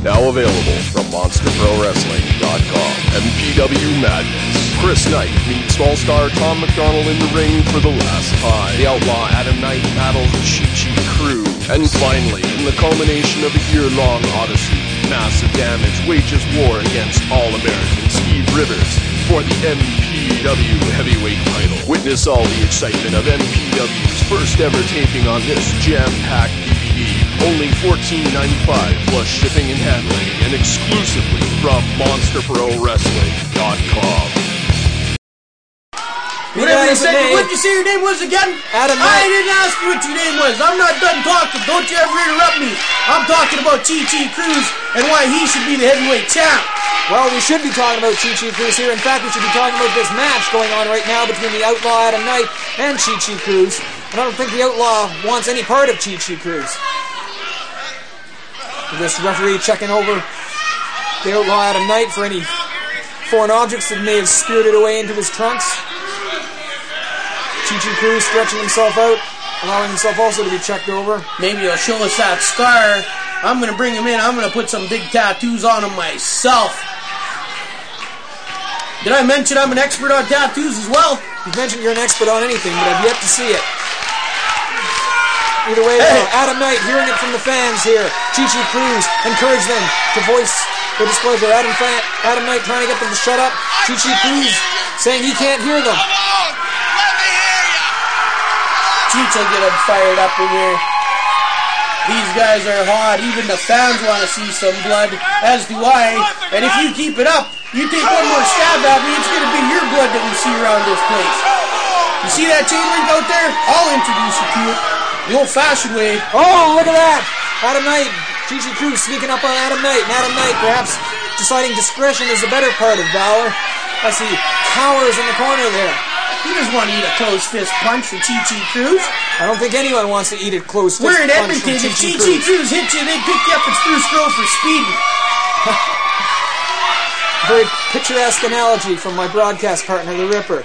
Now available from MonsterProWrestling.com. MPW Madness. Chris Knight meets All-Star Tom McDonald in the ring for the last time. The Outlaw Adam Knight battles Chi-Chi Cruz. And finally, in the culmination of a year-long odyssey, Massive Damage wages war against All-American Steve Rivers for the MPW heavyweight title. Witness all the excitement of MPW's first ever taping on this jam-packed DVD. Only $14.95 plus shipping and handling, and exclusively from MonsterProWrestling.com. Whatever you said, what'd you say your name was again? Adam Knight. I didn't ask you what your name was. I'm not done talking. Don't you ever interrupt me. I'm talking about Chi-Chi Cruz and why he should be the heavyweight champ. Well, we should be talking about Chi-Chi Cruz here. In fact, we should be talking about this match going on right now between the Outlaw Adam Knight and Chi-Chi Cruz. And I don't think the Outlaw wants any part of Chi-Chi Cruz. This referee checking over the Outlaw Adam Knight for any foreign objects that may have spirited away into his trunks. Chi-Chi Cruz stretching himself out, allowing himself also to be checked over. Maybe he'll show us that scar. I'm going to bring him in. I'm going to put some big tattoos on him myself. Did I mention I'm an expert on tattoos as well? You've mentioned you're an expert on anything, but I've yet to see it. Either way, Adam Knight hearing it from the fans here. Chi-Chi Cruz encourage them to voice their displeasure. Adam Knight trying to get them to shut up. Chi-Chi Cruz saying he can't hear them. Cheech will get him fired up in here. These guys are hot. Even the fans want to see some blood, as do I. And if you keep it up, you take one more stab at me, it's going to be your blood that we see around this place. You see that chain link out there? I'll introduce you to it. The old-fashioned way. Oh, look at that! Adam Knight, Chi-Chi Cruz sneaking up on Adam Knight. And Adam Knight perhaps deciding discretion is the better part of valor. I see cowers in the corner there. He doesn't want to eat a closed fist punch from Chi-Chi Cruz. I don't think anyone wants to eat a closed fist punch. We're in punch Edmonton. If Chi-Chi Cruz hits you, they pick you up at Spruce Grove for speeding. Very picturesque analogy from my broadcast partner, the Ripper.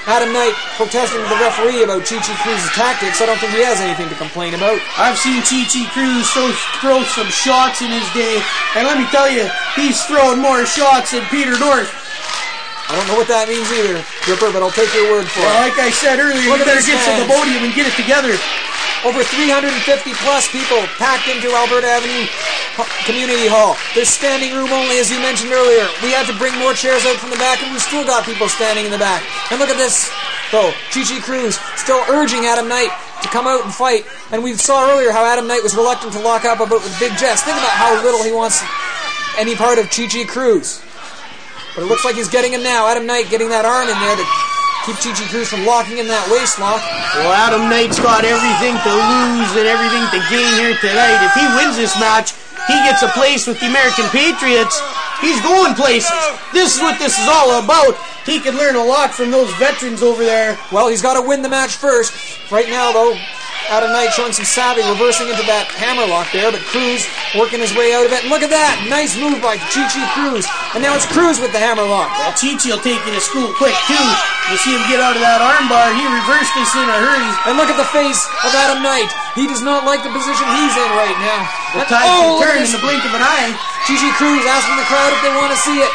Adam Knight protesting to the referee about Chi-Chi Cruz's tactics. I don't think he has anything to complain about. I've seen Chi-Chi Cruz throw some shots in his day, and let me tell you, he's throwing more shots than Peter North. I don't know what that means either, Ripper, but I'll take your word for it. Well, like I said earlier, you better get to the podium and get it together. Over 350 plus people packed into Alberta Avenue Community Hall. There's standing room only, as you mentioned earlier. We had to bring more chairs out from the back, and we've still got people standing in the back. And look at this, though. Chi-Chi Cruz still urging Adam Knight to come out and fight. And we saw earlier how Adam Knight was reluctant to lock up about with Big Jess. Think about how little he wants any part of Chi-Chi Cruz. But it looks like he's getting him now. Adam Knight getting that arm in there to keep Chi-Chi Cruz from locking in that waist lock. Well, Adam Knight's got everything to lose and everything to gain here tonight. If he wins this match, he gets a place with the American Patriots. He's going places. This is what this is all about. He can learn a lot from those veterans over there. Well, he's got to win the match first. Right now, though, Adam Knight showing some savvy, reversing into that hammerlock there, but Cruz working his way out of it. And look at that! Nice move by Chi-Chi Cruz. And now it's Cruz with the hammerlock. Well, Chi-Chi will take you to school quick, too. You see him get out of that armbar. He reversed this in a hurry. And look at the face of Adam Knight. He does not like the position he's in right now. The tide can turn in the blink of an eye. Chi-Chi Cruz asking the crowd if they want to see it.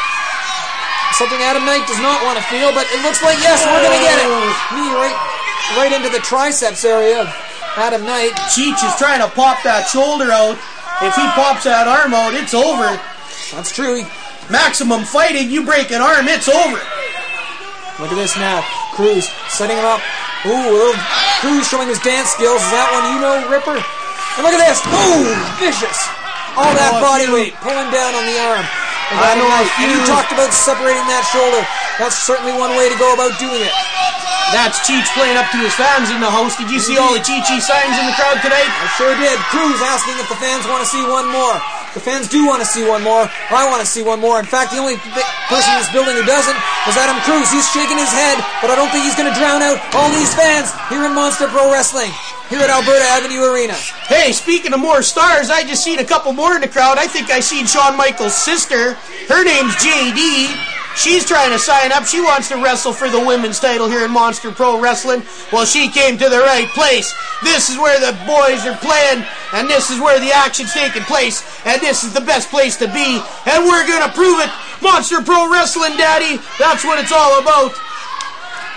Something Adam Knight does not want to feel, but it looks like, yes, we're going to get it. Knee right into the triceps area of Adam Knight. Cheech is trying to pop that shoulder out. If he pops that arm out, it's over. That's true. Maximum fighting, you break an arm, it's over. Look at this now. Cruz setting him up. Ooh, Cruz showing his dance skills. Is that one you know, Ripper? And look at this. Ooh, vicious. All that body weight pulling down on the arm. And you talked about separating that shoulder. That's certainly one way to go about doing it. That's Cheech playing up to his fans in the house. Did you see all the Chi-Chi signs in the crowd tonight? I sure did. Cruz asking if the fans want to see one more. The fans do want to see one more. I want to see one more. In fact, the only person in this building who doesn't is Adam Cruz. He's shaking his head, but I don't think he's going to drown out all these fans here in Monster Pro Wrestling, here at Alberta Avenue Arena. Hey, speaking of more stars, I just seen a couple more in the crowd. I think I seen Shawn Michaels' sister. Her name's JD. She's trying to sign up. She wants to wrestle for the women's title here in Monster Pro Wrestling. Well, she came to the right place. This is where the boys are playing, and this is where the action's taking place, and this is the best place to be, and we're going to prove it. Monster Pro Wrestling, Daddy. That's what it's all about.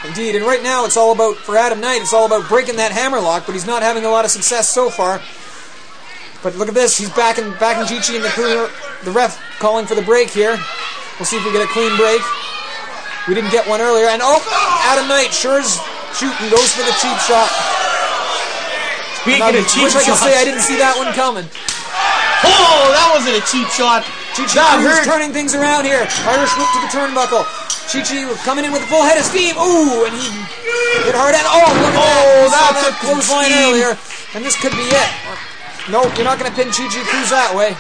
Indeed, and right now it's all about, for Adam Knight, it's all about breaking that hammerlock, but he's not having a lot of success so far. But look at this, he's backing Chi-Chi in the corner. The ref calling for the break here. We'll see if we get a clean break. We didn't get one earlier, and Adam Knight sure is shooting, goes for the cheap shot. Speaking of cheap shots, I could say I didn't see that one coming. Oh, that wasn't a cheap shot. Chi-Chi Cruz turning things around here. Irish whip to the turnbuckle. Chi-Chi coming in with a full head of steam. Ooh, and he hit hard and look at that. Oh, that's a clothesline earlier, and this could be it. Nope, you're not going to pin Chi-Chi Cruz that way.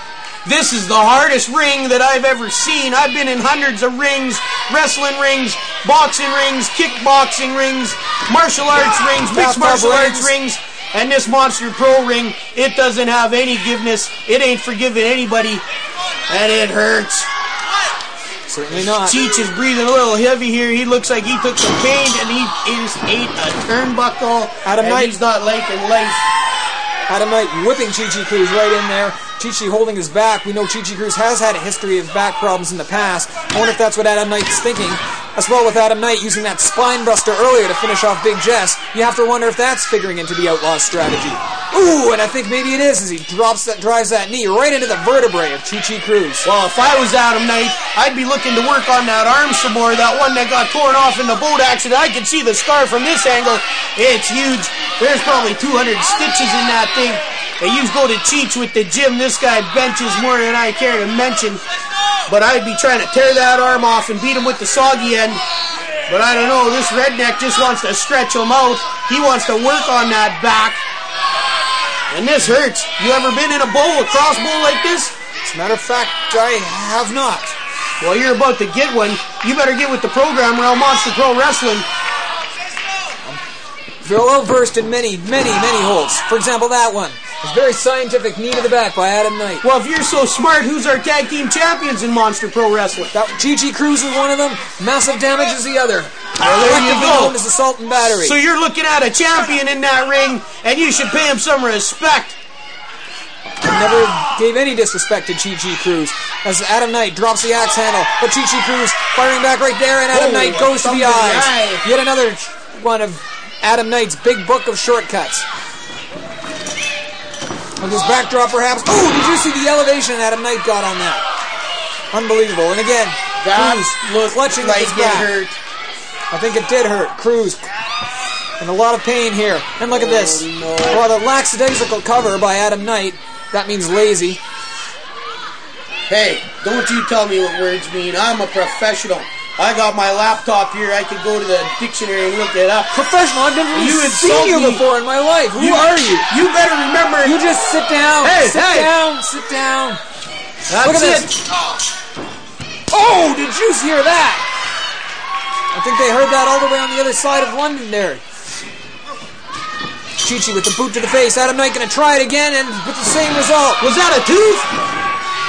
This is the hardest ring that I've ever seen. I've been in hundreds of rings, wrestling rings, boxing rings, kickboxing rings, martial arts rings, mixed martial arts rings, and this Monster Pro ring, it doesn't have any forgiveness. It ain't forgiving anybody, and it hurts. Certainly not. Cheech is breathing a little heavy here. He looks like he took some pain, and he just ate a turnbuckle, and he's not liking life. Adam Knight whipping Chi-Chi Cruz right in there. Chi-Chi holding his back. We know Chi-Chi Cruz has had a history of back problems in the past. I wonder if that's what Adam Knight is thinking. As well with Adam Knight using that spine buster earlier to finish off Big Jess. You have to wonder if that's figuring into the Outlaw's strategy. Ooh, and I think maybe it is as he drives that knee right into the vertebrae of Chi-Chi Cruz. Well, if I was Adam Knight, I'd be looking to work on that arm some more. That one that got torn off in the boat accident. I can see the scar from this angle. It's huge. There's probably 200 stitches in that thing. They used to go to Cheech with the gym. This guy benches more than I care to mention. But I'd be trying to tear that arm off and beat him with the soggy end. But I don't know. This redneck just wants to stretch him out. He wants to work on that back. And this hurts. You ever been in a crossbow like this? As a matter of fact, I have not. Well, you're about to get one. You better get with the program around Monster Pro Wrestling. They're well versed in many holds. For example, that one. It's very scientific knee to the back by Adam Knight. Well, if you're so smart, who's our tag team champions in Monster Pro Wrestling? Chi-Chi Cruz is one of them. Massive Damage is the other. Well, there you go. Known as Assault and Battery. So you're looking at a champion in that ring, and you should pay him some respect. I never gave any disrespect to Chi-Chi Cruz as Adam Knight drops the axe handle, but Chi-Chi Cruz firing back right there, and Adam Knight goes to the eyes. Yet another one of Adam Knight's big book of shortcuts. With his backdrop, perhaps. Oh, did you see the elevation Adam Knight got on that? Unbelievable. And again, Cruz clutching like his back. Hurt. I think it did hurt. Cruz in a lot of pain here. And look at this. No. Well, the lackadaisical cover by Adam Knight. That means lazy. Hey, don't you tell me what words mean. I'm a professional. I got my laptop here. I could go to the dictionary and look it up. Professional? I've never seen you before in my life. Who are you? You better remember. You just sit down. Sit down. Look at this. Oh, did you hear that? I think they heard that all the way on the other side of London there. Chi-Chi with the boot to the face. Adam Knight going to try it again and with the same result. Was that a tooth?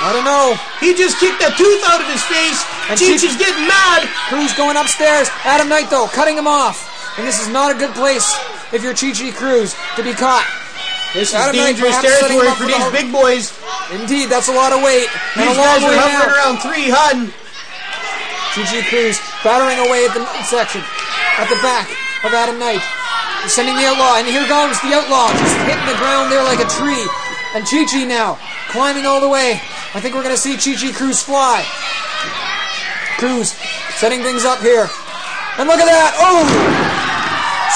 I don't know. He just kicked a tooth out of his face. And Chi-Chi's getting mad. Cruz going upstairs. Adam Knight, though, cutting him off. And this is not a good place if you're Chi-Chi Cruz to be caught. This is dangerous territory for these big boys. Indeed, that's a lot of weight. These guys are hovering around 300. Chi-Chi Cruz battering away at the midsection, at the back of Adam Knight. Sending the Outlaw, and here goes the Outlaw, just hitting the ground there like a tree. And Chi-Chi now, climbing all the way. I think we're going to see Chi-Chi Cruz fly. Cruz setting things up here. And look at that! Oh!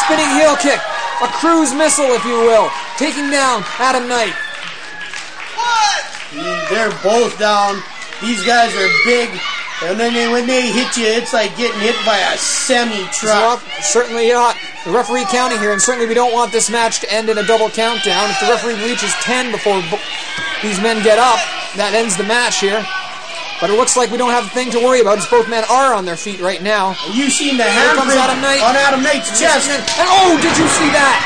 Spinning heel kick. A Cruz missile, if you will. Taking down Adam Knight. They're both down. These guys are big. And then when they hit you, it's like getting hit by a semi-truck. Certainly not. The referee counting here, and certainly we don't want this match to end in a double countdown. If the referee reaches 10 before these men get up, that ends the match here. But it looks like we don't have a thing to worry about, as both men are on their feet right now. You seen the handprint on Adam Knight's chest. And oh, did you see that?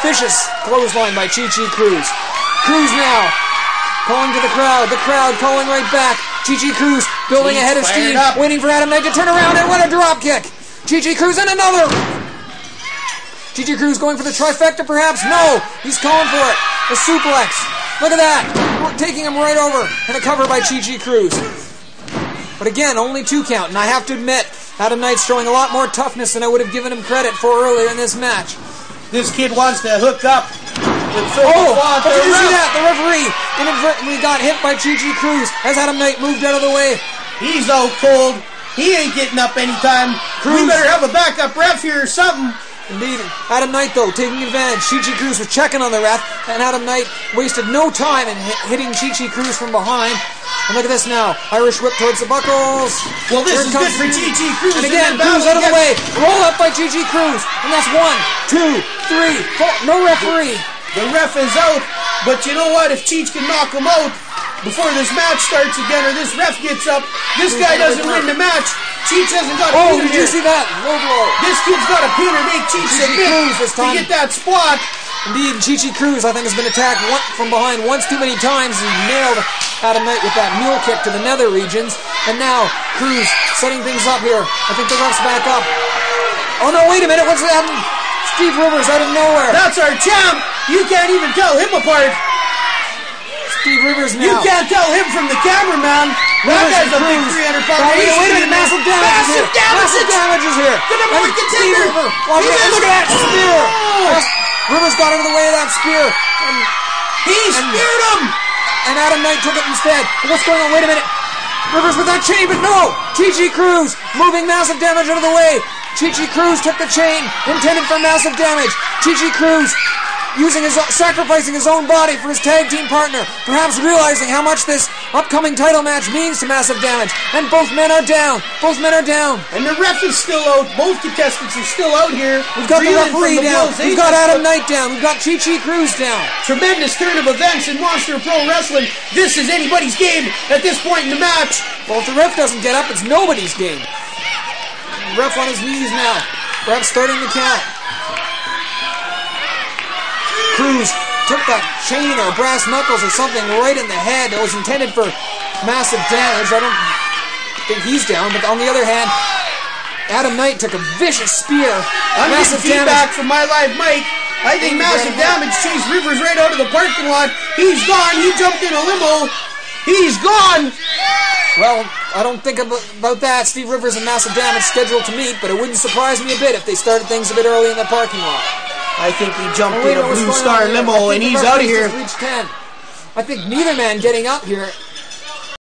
Vicious clothesline by Chi-Chi Cruz. Cruz now calling to the crowd calling right back. Chi Cruz building He's ahead of fired steam, up. waiting for Adam Knight to turn around, and what a drop kick! Chi Cruz and another! Chi Cruz going for the trifecta perhaps? No! He's calling for it. A suplex. Look at that! We're taking him right over, and a cover by Chi Cruz. But again, only 2 count, and I have to admit, Adam Knight's showing a lot more toughness than I would have given him credit for earlier in this match. This kid wants to hook up with Phil Oh, LaFont, but the did you see ref. that? The referee inadvertently got hit by Chi Cruz as Adam Knight moved out of the way. He's out cold. He ain't getting up anytime. Cruz. We better have a backup ref here or something. Indeed. Adam Knight, though, taking advantage. Chi Cruz was checking on the ref, and Adam Knight wasted no time in hitting Chi Cruz from behind. And look at this now. Irish whip towards the buckles. Well, this Here is comes good for Chi Cruz. And in again, that Cruz battle out of the way. against- Roll up by Chi Cruz. And that's 1, 2, 3, 4. No referee. The ref is out, but you know what? If Cheech can knock him out before this match starts again, or this ref gets up, this guy doesn't win the match. Cheech hasn't got a Oh, pin did you here. see that? Low blow. This kid's got a pin or make Cheech Chi Cruz this submit time. to get that spot. Indeed, Chi Cruz, I think, has been attacked from behind once too many times. He nailed Adam Knight with that mule kick to the nether regions. And now, Cruz setting things up here. I think the ref's back up. Oh no, wait a minute, what's happening? Steve Rivers out of nowhere. That's our champ. You can't even tell him apart. Steve Rivers now. You can't tell him from the cameraman. That Rivers guy's and a big Cruz. 300-pound Wait a minute, massive damage is here. Massive damage is here. The number 1 And contender. Steve Rivers, watch He it, is- look at that spear. Oh. Rivers got out of the way of that spear. He speared him. And Adam Knight took it instead. What's going on? Wait a minute. Rivers with that chain, but no! Chi Cruz moving massive damage out of the way. Chi Cruz took the chain, intended for massive damage. Chi Cruz sacrificing his own body for his tag team partner, perhaps realizing how much this upcoming title match means to Massive Damage. And both men are down. Both men are down. And the ref is still out. Both contestants are still out here. We've got the reeling from referee the down. blows they We've got just Adam took. Knight down. We've got Chi Cruz down. Tremendous turn of events in Monster Pro Wrestling. This is anybody's game at this point in the match. Well, if the ref doesn't get up, it's nobody's game. Ref on his knees now. Ref starting the count. Cruz took that chain or brass knuckles or something right in the head that was intended for massive damage. I don't think he's down, but on the other hand, Adam Knight took a vicious spear. I'm Massive getting damage. feedback from my live mic. I think Massive Damage chased Rivers right out of the parking lot. He's gone. He jumped in a limo. He's gone. Well, I don't think about that. Steve Rivers and Massive Damage scheduled to meet, but it wouldn't surprise me a bit if they started things a bit early in the parking lot. I think he jumped Oh, wait in a what's Blue going Star on here? limo I think and the he's referee out of here. just reached 10. I think neither man getting up here